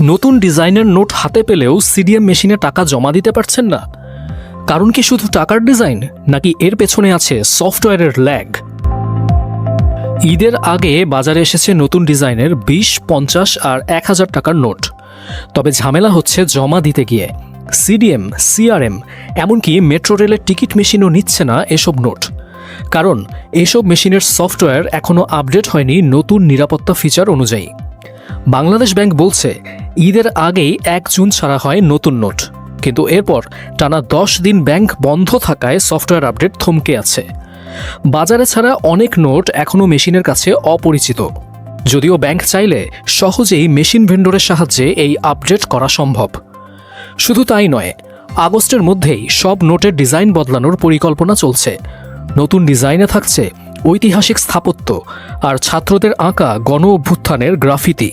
নতুন ডিজাইনের নোট হাতে পেলেও সিডিএম মেশিনে টাকা জমা দিতে পারছেন না। কারণ কি শুধু টাকার ডিজাইন, নাকি এর পেছনে আছে সফটওয়্যারের ল্যাগ? ঈদের আগে বাজারে এসেছে নতুন ডিজাইনের 20, 50 আর 1000 টাকার নোট। তবে ঝামেলা হচ্ছে জমা দিতে গিয়ে। সিডিএম, সিআরএম, এমনকি মেট্রো রেলের টিকিট মেশিনও নিচ্ছে না এসব নোট। কারণ এসব মেশিনের সফটওয়্যার এখনও আপডেট হয়নি নতুন নিরাপত্তা ফিচার অনুযায়ী। বাংলাদেশ ব্যাংক বলছে ঈদের আগেই 1 জুন ছাড়া হয় নতুন নোট, কিন্তু এরপর টানা 10 দিন ব্যাংক বন্ধ থাকায় সফটওয়্যার আপডেট থমকে আছে। বাজারে ছাড়া অনেক নোট এখনও মেশিনের কাছে অপরিচিত, যদিও ব্যাংক চাইলে সহজেই মেশিন ভেন্ডরের সাহায্যে এই আপডেট করা সম্ভব। শুধু তাই নয়, আগস্টের মধ্যেই সব নোটের ডিজাইন বদলানোর পরিকল্পনা চলছে। নতুন ডিজাইনে থাকছে ঐতিহাসিক স্থাপত্য আর ছাত্রদের আঁকা গণ অভ্যুত্থানের গ্রাফিতি।